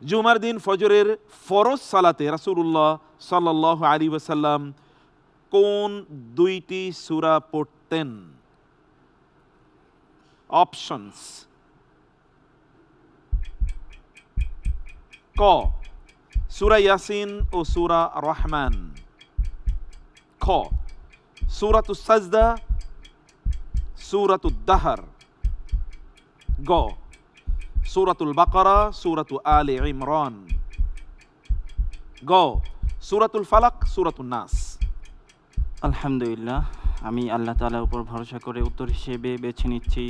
জুমার দিন ফজরের ফরজ সালাতে রাসূলুল্লাহ সাল্লাল্লাহু আলাইহি ওয়াসাল্লাম কোন দুইটি সূরা পড়তেন? অপশনস: ক সূরা ইয়াসিন ও সূরা রহমান, খ সূরাতুস সাজদা, সূরাতুদ দাহর, গ সূরাতুল বাকারা, সূরাতু আলে ইমরান, গ সূরাতুল ফালাক, সূরাতুন নাস। আলহামদুলিল্লাহ, আমি আল্লাহ তাআলার উপর ভরসা করে উত্তর হিসেবে বেছে নিচ্ছি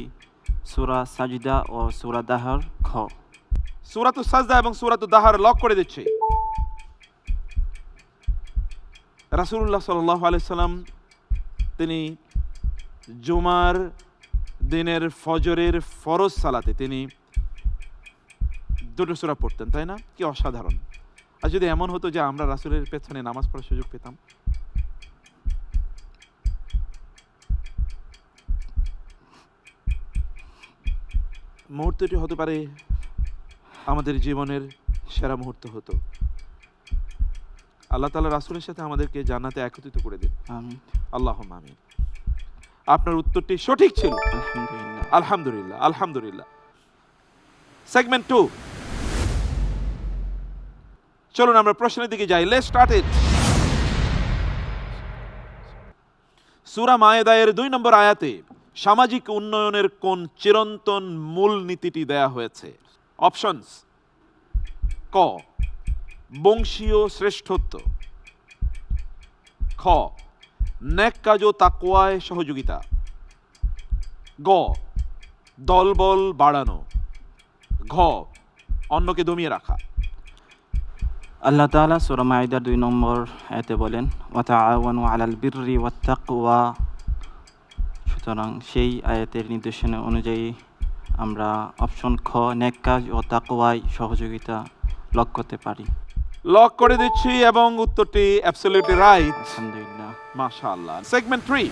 সূরা সাজদা ও সূরা দাহর, খ। সূরাতুস সাজদা এবং সূরাতুদ দাহর লক করে দিচ্ছি। রাসূলুল্লাহ সাল্লাল্লাহু আলাইহি সাল্লাম তিনি জুমার দিনের ফজরের ফরজ সালাতে তিনি দুটো সূরা পড়তেন, তাই না? কি অসাধারণ! আর যদি এমন হতো যে আমরা রাসূলের পেছনে নামাজ পড়ার সুযোগ পেতাম, মুহূর্তটি হতে পারে আমাদের জীবনের সেরা মুহূর্ত হতো। আল্লাহ তাআলা রাসূলের সাথে আমাদেরকে জান্নাতে একত্রিত করে দিন, আমিন। আল্লাহুম্মা আমিন। আপনার উত্তরটি সঠিক ছিল। আলহামদুলিল্লাহ। আলহামদুলিল্লাহ, আলহামদুলিল্লাহ। সেগমেন্ট 2, চলুন আমরা প্রশ্নের দিকে যাই। Let's start it. সূরা মায়েদায়ের 2 নম্বর আয়াতে সামাজিক উন্নয়নের কোন চিরন্তন মূল নীতিটি দেয়া হয়েছে? অপশনস: ক বংশীয় শ্রেষ্ঠত্ব, খ নেক কাজ ও তাকওয়ায় সহযোগিতা, গ দলবল বাড়ানো, ঘ অন্যকে দমিয়ে রাখা। আল্লাহ তাআলা সূরা মাইদার 2 নম্বর আয়াতে বলেন, ওয়া তাআওয়ানু আলাল বিররি ওয়াত তাকওয়া। সুতরাং সেই আয়াতের নির্দেশনা অনুযায়ী আমরা অপশন খ নেক কাজ ও তাকওয়ায় সহযোগিতা লক করতে পারি। লক করে দিচ্ছি এবং উত্তরটি অ্যাবসলিউটলি রাইট। আলহামদুলিল্লাহ। মাশাআল্লাহ। সেগমেন্ট 3,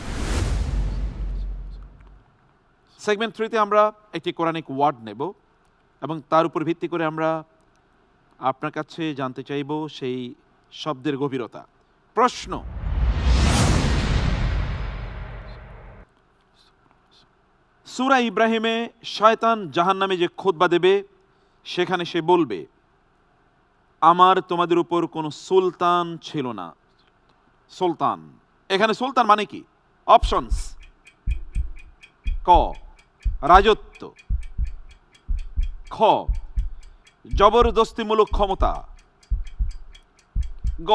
সেগমেন্ট 3 তে আমরা একটি কোরআনিক ওয়ার্ড নেব এবং তার উপর ভিত্তি করে আমরা আপনার কাছে জানতে চাইব সেই শব্দের গভীরতা। প্রশ্ন: সূরা ইব্রাহিমে শয়তান জাহান্নামে যে খুতবা দেবে সেখানে সে বলবে, আমার তোমাদের উপর কোনো সুলতান ছিল না। সুলতান, এখানে সুলতান মানে কি? অপশনস: ক রাজত্ব, খ জবরদস্তিমূলক ক্ষমতা, গ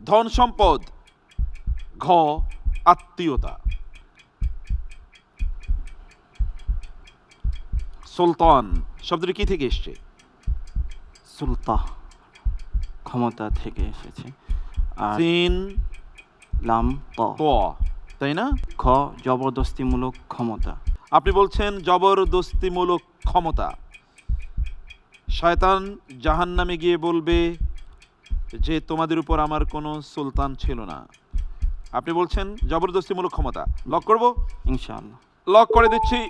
ধন সম্পদ, ঘ আত্মীয়তা। সুলতান শব্দটি কি থেকে এসছে? সুলতা, ক্ষমতা থেকে এসেছে। আর সিন লাম ত, ত, তাই না? খ জবরদস্তিমূলক ক্ষমতা। আপনি বলছেন জবরদস্তিমূলক ক্ষমতা। শয়তান জাহান্নামে গিয়ে বলবে যে তোমাদের উপর আমার কোনো সুলতান ছিল না। আপনি বলছেন জবরদস্তিমূলক ক্ষমতা। লক করব? ইনশাআল্লাহ। লক করে দিচ্ছি।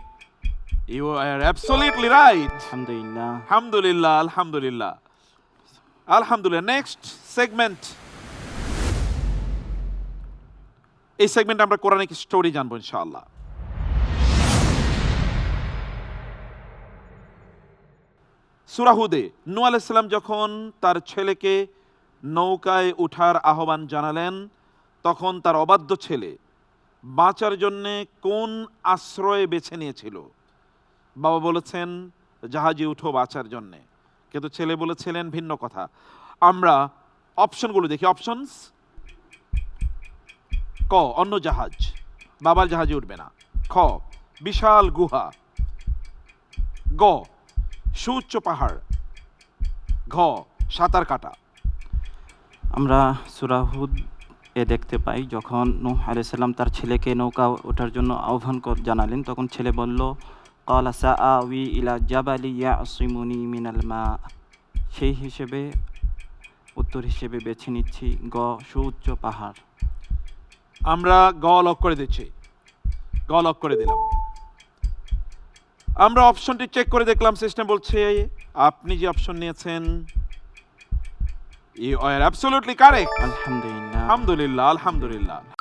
You are absolutely right. আলহামদুলিল্লাহ। আলহামদুলিল্লাহ, আলহামদুলিল্লাহ, আলহামদুলিল্লাহ। Next segment. এই সেগমেন্টে আমরা কোরআনিক স্টোরি জানবো ইনশাআল্লাহ। সূরা হুদে নূহ আলাইহিস সালাম যখন তার ছেলেকে নৌকায় ওঠার আহ্বান জানালেন, তখন তার অবাধ্য ছেলে বাঁচার জন্যে কোন আশ্রয় বেছে নিয়েছিল? বাবা বলেছেন জাহাজে উঠো বাঁচার জন্যে, কিন্তু ছেলে বলেছিলেন ভিন্ন কথা। আমরা অপশনগুলো দেখি। অপশনস: ক অন্য জাহাজ, বাবার জাহাজে উঠবে না, খ বিশাল গুহা, গ সুউচ্চ পাহাড়, ঘ সাঁতার কাটা। আমরা সূরা হুদ এ দেখতে পাই যখন নূহ আলাইহিস সালাম তার ছেলেকে নৌকা ওঠার জন্য আহ্বান জানালেন, তখন ছেলে বলল, ক্বালা সাআওয়ি ইলা জাবালি ইয়াসিমুনি মিনাল মা। সেই হিসেবে উত্তর হিসেবে বেছে নিচ্ছি গ সুউচ্চ পাহাড়। আমরা গ লক করে দিচ্ছি। গ লক করে দিলাম। আমরা অপশনটি চেক করে দেখলাম, সিস্টেম বলছে আপনি যে অপশন নিয়েছেন ইউ আর অ্যাবসলিউটলি কারেক্ট। আলহামদুলিল্লাহ। আলহামদুলিল্লাহ, আলহামদুলিল্লাহ।